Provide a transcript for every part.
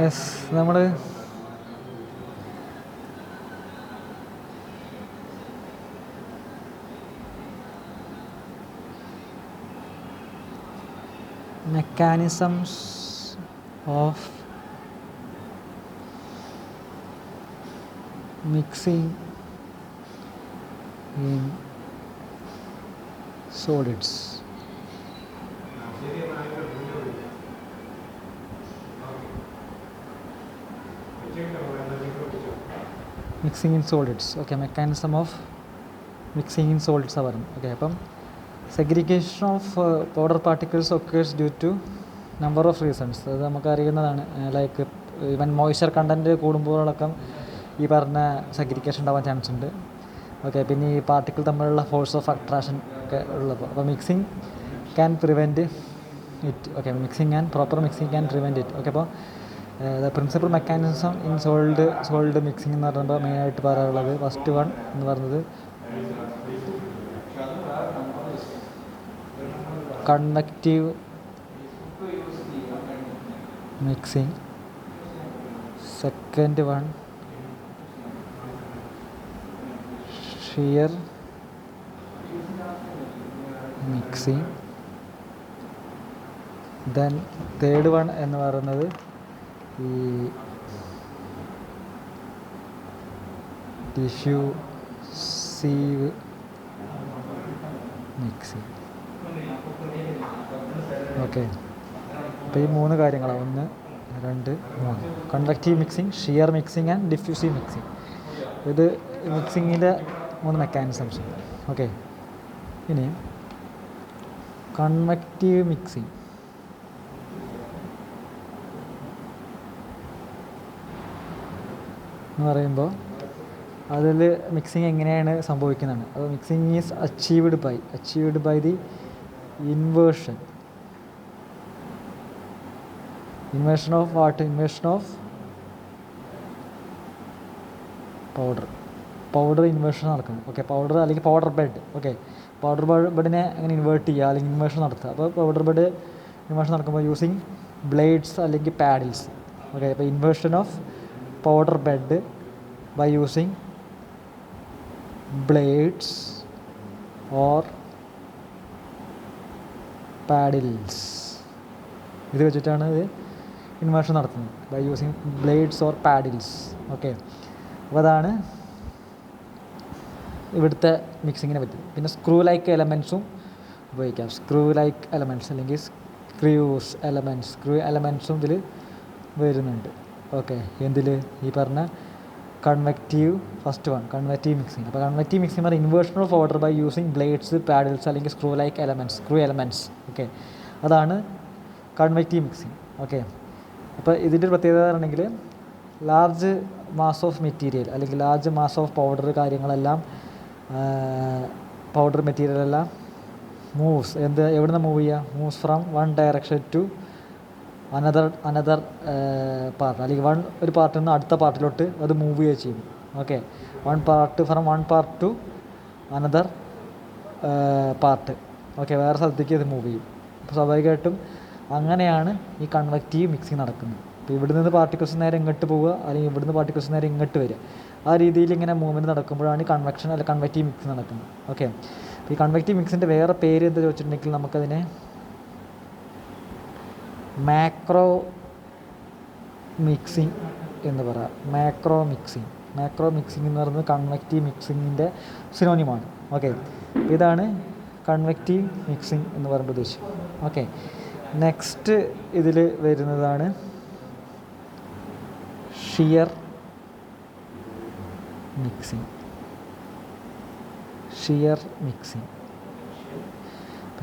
Yes, നമ്മൾ mechanisms of mixing in solids. Mixing in solids. Okay, mechanism of mixing in solids ആണ് പറയുന്നത്. Okay, അപ്പം segregation of powder particles occurs due to number of reasons. അത് നമുക്കറിയുന്നതാണ്. Like even moisture content കൂടുമ്പോഴടക്കം ഈ പറഞ്ഞ segregation ഉണ്ടാവാൻ ചാൻസ് ഉണ്ട്. ഓക്കെ, പിന്നെ ഈ പാർട്ടിക്കിൾ തമ്മിലുള്ള ഫോഴ്സ് ഓഫ് അട്രാക്ഷൻ ഒക്കെ ഉള്ളപ്പോൾ അപ്പോൾ mixing can prevent it. Okay, mixing and proper mixing can prevent it. Okay, അപ്പോൾ the principal mechanism in solid mixing എന്ന് പറയുമ്പോൾ മെയിനായിട്ട് പറയാനുള്ളത് ഫസ്റ്റ് വൺ എന്ന് പറയുന്നത് convective mixing. Second one shear mixing. Then third one എന്ന് പറയുന്നത് ഈ ഡിഫ്യൂസീവ് മിക്സിംഗ്. ഓക്കെ, അപ്പോൾ ഈ മൂന്ന് കാര്യങ്ങളാണ്. 1, 2, 3. Convective mixing, shear mixing and diffusive mixing. ഇത് മിക്സിങ്ങിൻ്റെ 3 മെക്കാനിസംസ്. ഓക്കെ, ഇനി കൺവെക്റ്റീവ് മിക്സിംഗ് എന്ന് പറയുമ്പോൾ അതിൽ മിക്സിങ് എങ്ങനെയാണ് സംഭവിക്കുന്നതാണ്. അപ്പോൾ mixing is achieved by the inversion of what? Inversion of powder inversion നടക്കുന്നു. ഓക്കെ, പൗഡർ അല്ലെങ്കിൽ പൗഡർ ബെഡ്. ഓക്കെ, പൗഡർ ബെഡിനെ അങ്ങനെ ഇൻവേർട്ട് ചെയ്യുക അല്ലെങ്കിൽ ഇൻവേർഷൻ നടത്തുക. അപ്പോൾ പൗഡർ ബെഡ് ഇൻവേർഷൻ നടക്കുമ്പോൾ യൂസിങ് ബ്ലേഡ്സ് അല്ലെങ്കിൽ പാഡിൽസ്. ഓക്കെ, അപ്പോൾ inversion of powder bed by using blades or paddles. ഇത് വെച്ചിട്ടാണ് ഇത് ഇൻവേർഷൻ നടത്തുന്നത്, by using blades or paddles. Okay, അപ്പോൾ അതാണ് ഇവിടുത്തെ മിക്സിങ്ങിനെ പറ്റി. പിന്നെ സ്ക്രൂ ലൈക്ക് എലമെൻറ്റ്സും ഉപയോഗിക്കാം. സ്ക്രൂ ലൈക്ക് എലമെൻറ്റ്സ് അല്ലെങ്കിൽ സ്ക്രൂ എലമെൻറ്റ്സും ഇതിൽ വരുന്നുണ്ട്. ഓക്കെ, എന്തിൽ? ഈ പറഞ്ഞ ഫസ്റ്റ് വൺ കൺവെക്റ്റീവ് മിക്സിങ്. അപ്പോൾ കൺവെക്റ്റീവ് മിക്സിങ് പറഞ്ഞാൽ inversion of order by using blades, paddles അല്ലെങ്കിൽ സ്ക്രൂ എലമെൻറ്റ്സ്. ഓക്കെ, അതാണ് കൺവെക്റ്റീവ് മിക്സിങ്. ഓക്കെ, അപ്പോൾ ഇതിൻ്റെ ഒരു പ്രത്യേകത ആണെങ്കിൽ ലാർജ് മാസ് ഓഫ് മെറ്റീരിയൽ അല്ലെങ്കിൽ ലാർജ് മാസ് ഓഫ് പൗഡർ കാര്യങ്ങളെല്ലാം പൗഡർ മെറ്റീരിയലെല്ലാം മൂവ്സ്. എവിടെ നിന്ന് മൂവ് ചെയ്യുക? Moves from one direction to another part, അല്ലെങ്കിൽ ഒരു പാർട്ടിൽ നിന്ന് അടുത്ത പാർട്ടിലോട്ട് അത് മൂവ് ചെയ്യുക ചെയ്യും. Okay, one part two another part. Okay, വേറെ സ്ഥലത്തേക്ക് അത് മൂവ് ചെയ്യും. അപ്പോൾ സ്വാഭാവികമായിട്ടും അങ്ങനെയാണ് ഈ കൺവെക്റ്റീവ് മിക്സിങ് നടക്കുന്നത്. ഇപ്പോൾ ഇവിടെ നിന്ന് പാർട്ടിക്കിൾസ് നേരെ ഇങ്ങോട്ട് പോവുക അല്ലെങ്കിൽ ഇവിടുന്ന് പാർട്ടിക്കിൾസ് നേരെ ഇങ്ങോട്ട് വരിക. ആ രീതിയിൽ ഇങ്ങനെ മൂവ്മെൻറ്റ് നടക്കുമ്പോഴാണ് കൺവെക്ഷൻ അല്ലെങ്കിൽ കൺവെക്റ്റീവ് മിക്സിങ് നടക്കുന്നത്. ഓക്കെ, അപ്പോൾ ഈ കൺവെക്റ്റീവ് മിക്സിൻ്റെ വേറെ പേര് എന്താ ചോദിച്ചിട്ടുണ്ടെങ്കിൽ നമുക്കതിനെ മാക്രോ മിക്സിങ് എന്ന് പറയാം. മാക്രോ മിക്സിങ് എന്ന് പറയുന്നത് കൺവെക്റ്റീവ് മിക്സിങ്ങിൻ്റെ സിനോണിമാണ്. ഓക്കെ, ഇതാണ് കൺവെക്റ്റീവ് മിക്സിങ് എന്ന് പറയുമ്പോൾ ഉദ്ദേശിച്ചത്. ഓക്കെ, നെക്സ്റ്റ് ഇതിൽ വരുന്നതാണ് ഷിയർ മിക്സിങ്.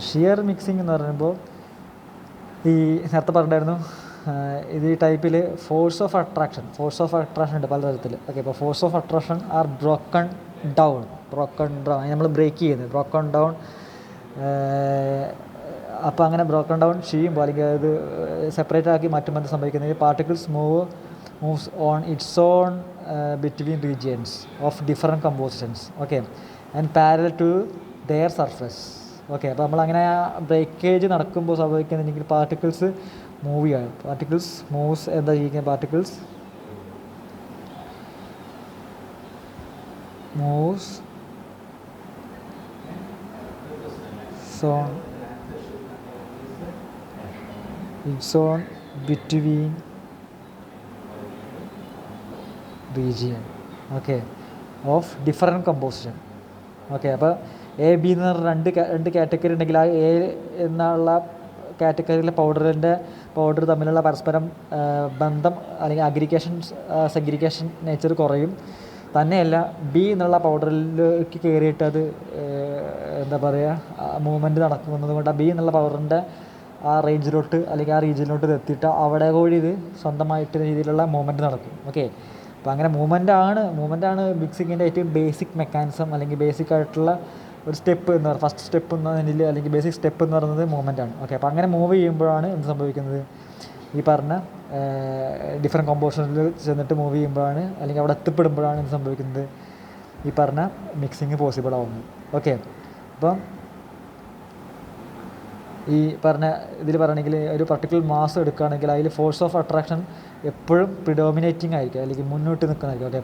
ഷിയർ മിക്സിങ് എന്ന് പറയുമ്പോൾ ഈ നേരത്തെ പറഞ്ഞിട്ടുണ്ടായിരുന്നു ഇത് ഈ ടൈപ്പിൽ ഫോഴ്സ് ഓഫ് അട്രാക്ഷൻ ഉണ്ട് പലതരത്തിൽ. ഓക്കെ, ഇപ്പോൾ force of attraction R broken down നമ്മൾ ബ്രേക്ക് ചെയ്യുന്നത് ബ്രോക്കൺ ഡൗൺ. അപ്പോൾ അങ്ങനെ ബ്രോക്കൺ ഡൗൺ ചെയ്യുമ്പോൾ അല്ലെങ്കിൽ അത് സെപ്പറേറ്റ് ആക്കി മാറ്റുമ്പോൾ എന്ത് സംഭവിക്കുന്നത്? Particles moves on its on between regions of different compositions. Okay, and parallel to their surface. Okay. അപ്പോൾ നമ്മളങ്ങനെ ബ്രേക്കേജ് നടക്കുമ്പോൾ സംഭവിക്കുന്നുണ്ടെങ്കിൽ പാർട്ടിക്കിൾസ് മൂവ് ചെയ്യാണ്. പാർട്ടിക്കിൾസ് മൂവ്സ് എന്താ ചെയ്യുക? Particles moves zone between region okay of different composition. Okay. അപ്പോൾ A B എന്ന് പറഞ്ഞ രണ്ട് കാറ്റഗറി ഉണ്ടെങ്കിൽ ആ എ എന്നുള്ള കാറ്റഗറിയിലെ പൗഡർ തമ്മിലുള്ള പരസ്പരം ബന്ധം അല്ലെങ്കിൽ സെഗ്രിഗേഷൻ നേച്ചർ കുറയും. തന്നെയല്ല ബി എന്നുള്ള പൗഡറിലേക്ക് കയറിയിട്ട് അത് എന്താ പറയുക മൂവ്മെൻറ്റ് നടക്കുന്നത് കൊണ്ട് ആ ബി എന്നുള്ള പൗഡറിൻ്റെ ആ റേഞ്ചിലോട്ട് അല്ലെങ്കിൽ ആ റീജിയനിലോട്ട് എത്തിയിട്ട് അവിടെ കൂടി ഇത് സ്വന്തമായിട്ട് രീതിയിലുള്ള മൂവ്മെൻറ്റ് നടക്കും. ഓക്കെ. അപ്പോൾ അങ്ങനെ മൂവ്മെൻ്റാണ് മിക്സിങ്ങിൻ്റെ ഏറ്റവും ബേസിക് മെക്കാനിസം അല്ലെങ്കിൽ ബേസിക് ആയിട്ടുള്ള ഒരു സ്റ്റെപ്പ് എന്ന് പറയുന്നത്. ഫസ്റ്റ് സ്റ്റെപ്പ് എന്നതിൽ അല്ലെങ്കിൽ ബേസിക് സ്റ്റെപ്പ് എന്ന് പറയുന്നത് മൂവ്മെൻ്റാണ്. ഓക്കെ. അപ്പോൾ അങ്ങനെ മൂവ് ചെയ്യുമ്പോഴാണ് എന്ത് സംഭവിക്കുന്നത്? ഈ പറഞ്ഞ ഡിഫറെൻറ്റ് കോമ്പോസിഷനിൽ ചെന്നിട്ട് മൂവ് ചെയ്യുമ്പോഴാണ് അല്ലെങ്കിൽ അവിടെ എത്തിപ്പെടുമ്പോഴാണ് എന്ത് സംഭവിക്കുന്നത്? ഈ പറഞ്ഞ മിക്സിങ് പോസിബിൾ ആവുന്നത്. ഓക്കെ. അപ്പം ഈ പറഞ്ഞ ഇതിൽ പറയണമെങ്കിൽ ഒരു പർട്ടിക്കുലർ മാസ് എടുക്കുകയാണെങ്കിൽ അതിൽ ഫോഴ്സ് ഓഫ് അട്രാക്ഷൻ എപ്പോഴും പ്രിഡോമിനേറ്റിംഗ് ആയിരിക്കും അല്ലെങ്കിൽ മുന്നോട്ട് നിൽക്കുന്നതായിരിക്കും. ഓക്കെ.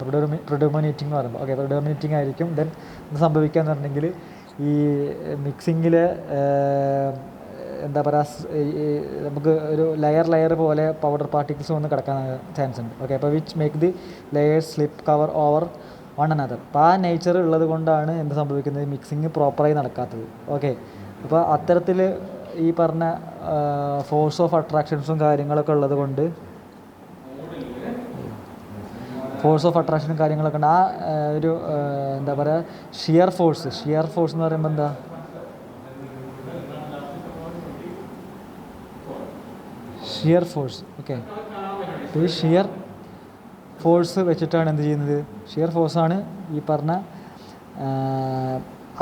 പ്രിഡോമിനേറ്റിംഗ് എന്ന് പറയുമ്പോൾ ഓക്കെ പ്രിഡോമിനേറ്റിംഗ് ആയിരിക്കും. ദെൻ ഇത് സംഭവിക്കുക എന്ന് പറഞ്ഞിട്ടുണ്ടെങ്കിൽ ഈ മിക്സിങ്ങിൽ എന്താ പറയുക നമുക്ക് ഒരു ലെയർ പോലെ പൗഡർ പാർട്ടിക്കിൾസ് വന്ന് കിടക്കാൻ ചാൻസ് ഉണ്ട്. ഓക്കെ. അപ്പോൾ which make the layers slip cover over one another. അപ്പോൾ ആ നേച്ചർ ഉള്ളത് കൊണ്ടാണ് എന്ത് സംഭവിക്കുന്നത്? മിക്സിങ് പ്രോപ്പറായി നടക്കാത്തത്. ഓക്കെ. അപ്പോൾ അത്തരത്തിൽ ഈ പറഞ്ഞ ഫോഴ്സ് ഓഫ് അട്രാക്ഷൻസും കാര്യങ്ങളൊക്കെ ഉള്ളത് കൊണ്ട് കാര്യങ്ങളൊക്കെ ഉണ്ട്. ആ ഒരു എന്താ പറയുക ഷിയർ ഫോഴ്സ് എന്ന് പറയുമ്പോൾ എന്താ ഷിയർ ഫോഴ്സ്. ഓക്കെ. അപ്പോൾ ഈ ഷിയർ ഫോഴ്സ് വെച്ചിട്ടാണ് എന്ത് ചെയ്യുന്നത്? ഷിയർ ഫോഴ്സാണ് ഈ പറഞ്ഞ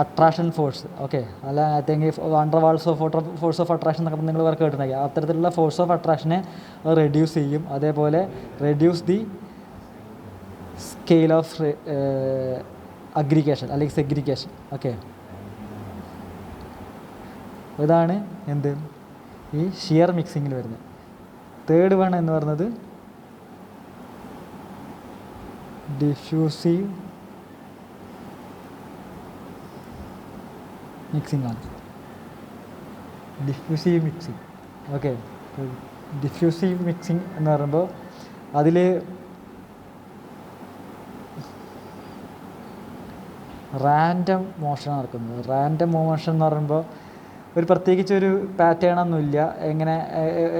അട്രാക്ഷൻ ഫോഴ്സ്. ഓക്കെ. അല്ല I think under Waals of force of attraction എന്നൊക്കെ നിങ്ങൾ വേറെ കേട്ടിട്ടുണ്ടെങ്കിൽ അത്തരത്തിലുള്ള ഫോഴ്സ് ഓഫ് അട്രാക്ഷനെ റെഡ്യൂസ് ചെയ്യും. അതേപോലെ reduce the scale of aggregation അല്ലെങ്കിൽ സെഗ്രിഗേഷൻ. ഓക്കെ. ഇതാണ് എന്ത് ഈ ഷിയർ മിക്സിങ്ങിൽ വരുന്നത്. തേർഡ് വൺ എന്ന് പറയുന്നത് ഡിഫ്യൂസീവ് മിക്സിംഗ് ആണ്. ഡിഫ്യൂസീവ് മിക്സിംഗ്. ഓക്കെ. ഡിഫ്യൂസീവ് മിക്സിംഗ് എന്ന് പറയുമ്പോൾ അതിൽ റാൻഡം മോഷനാണ് നടക്കുന്നത്. റാൻഡം മോഷൻ എന്ന് പറയുമ്പോൾ ഒരു പ്രത്യേകിച്ചൊരു പാറ്റേൺ ഒന്നുമില്ല. എങ്ങനെ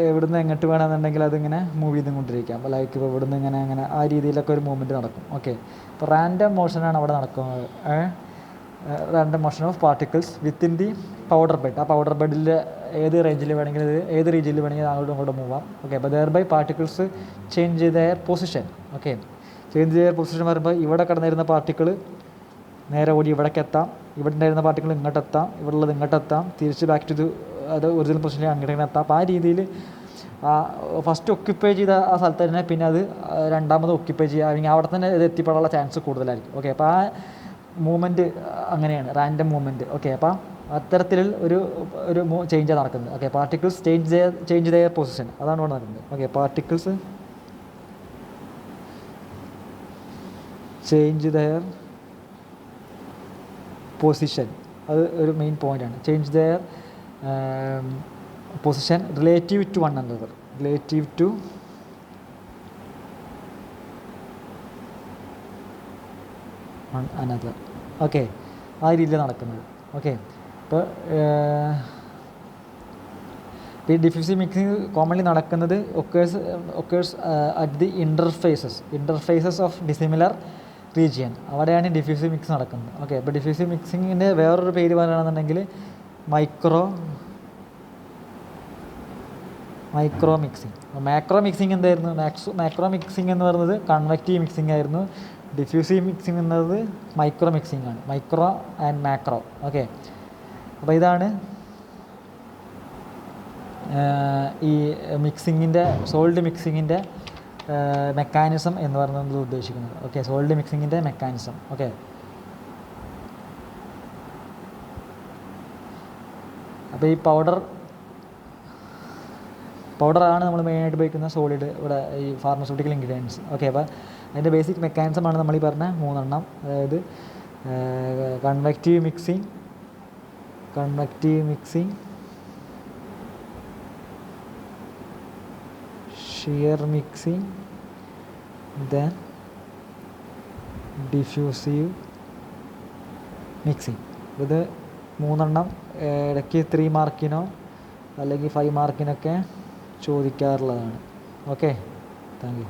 എവിടുന്ന് എങ്ങോട്ട് വേണമെന്നുണ്ടെങ്കിൽ അതിങ്ങനെ മൂവ് ചെയ്തുകൊണ്ടിരിക്കാം. അപ്പോൾ ലൈക്ക് ഇപ്പോൾ ഇവിടുന്ന് ഇങ്ങനെ ആ രീതിയിലൊക്കെ ഒരു മൂവ്മെൻറ്റ് നടക്കും. ഓക്കെ. അപ്പോൾ റാൻഡം മോഷനാണ് അവിടെ നടക്കുന്നത്. Random motion of particles within the powder bed. ആ പൗഡർ ബെഡിൽ ഏത് റേഞ്ചിൽ വേണമെങ്കിൽ ഏത് റീജിയനിൽ വേണമെങ്കിൽ അങ്ങോട്ടും ഇങ്ങോട്ടും മൂവ് ആവാം. ഓക്കെ. അപ്പോൾ their by particles change their position. Okay. Change their position പറയുമ്പോൾ ഇവിടെ കിടന്നിരുന്ന പാർട്ടിക്കിൾ നേരെ ഓടി ഇവിടേക്ക് എത്താം, ഇവിടെ ഉണ്ടായിരുന്ന പാർട്ടിക്കിൾ ഇങ്ങോട്ടെത്താം, ഇവിടെ ഉള്ളത് ഇങ്ങോട്ടെത്താം, തിരിച്ച് ബാക്ക് ടു അത് ഒറിജിനൽ പൊസിഷനിൽ അങ്ങോട്ട് എത്താം. അപ്പോൾ ആ രീതിയിൽ ഫസ്റ്റ് ഒക്യുപ്പൈ ചെയ്ത ആ സ്ഥലത്ത് തന്നെ പിന്നെ അത് രണ്ടാമത് ഒക്യുപ്പൈ ചെയ്യുക അല്ലെങ്കിൽ അവിടെ തന്നെ ഇത് എത്തിപ്പെടാനുള്ള ചാൻസ് കൂടുതലായിരിക്കും. ഓക്കെ. അപ്പോൾ ആ മൂവ്മെൻറ്റ് അങ്ങനെയാണ് റാൻഡം മൂവ്മെൻറ്റ്. ഓക്കെ. അപ്പോൾ അത്തരത്തിൽ ഒരു ചേഞ്ചാണ് നടക്കുന്നത്. Okay. Particles change their position അതാണ് ഇവിടെ നടക്കുന്നത്. Okay. Particles change their position അത് ഒരു മെയിൻ പോയിൻ്റാണ്. Change their position relative to one another. Okay. ആ രീതിയിൽ നടക്കുന്നത്. ഓക്കെ. ഇപ്പോൾ ഈ ഡിഫ്യൂസീവ് മിക്സിങ് കോമൺലി നടക്കുന്നത് occurs at the interfaces of dissimilar region. അവിടെയാണ് ഡിഫ്യൂസീവ് മിക്സ് നടക്കുന്നത്. ഓക്കെ. അപ്പോൾ ഡിഫ്യൂസീവ് മിക്സിങ്ങിൻ്റെ വേറൊരു പേര് പറയുകയാണെന്നുണ്ടെങ്കിൽ മൈക്രോ മിക്സിങ്. മാക്രോ മിക്സിങ് എന്തായിരുന്നു? മാക്രോ മിക്സിങ് എന്ന് പറയുന്നത് കൺവെക്റ്റീവ് മിക്സിങ് ആയിരുന്നു. ഡിഫ്യൂസീവ് മിക്സിങ് എന്നത് മൈക്രോ മിക്സിങ് ആണ്. Micro and macro. ഓക്കെ. അപ്പോൾ ഇതാണ് ഈ സോൾഡ് മിക്സിങ്ങിൻ്റെ മെക്കാനിസം എന്ന് പറയുന്നത് ഉദ്ദേശിക്കുന്നത്. ഓക്കെ. സോൾഡ് മിക്സിങ്ങിൻ്റെ മെക്കാനിസം. ഓക്കെ. അപ്പോൾ ഈ പൗഡറാണ് നമ്മൾ മെയിനായിട്ട് ഉപയോഗിക്കുന്ന സോളിഡ് ഇവിടെ ഈ ഫാർമസ്യൂട്ടിക്കൽ ഇൻഗ്രീഡിയൻസ്. ഓക്കെ, അപ്പോൾ അതിൻ്റെ ബേസിക് മെക്കാനിസമാണ് നമ്മൾ ഈ പറഞ്ഞ 3 എണ്ണം. അതായത് convective mixing, shear mixing, then diffusive mixing. ഇത് 3 എണ്ണം ഇടയ്ക്ക് 3 മാർക്കിനോ അല്ലെങ്കിൽ 5 മാർക്കിനൊക്കെ ചോദിക്കാറുള്ളതാണ്. Okay, thank U.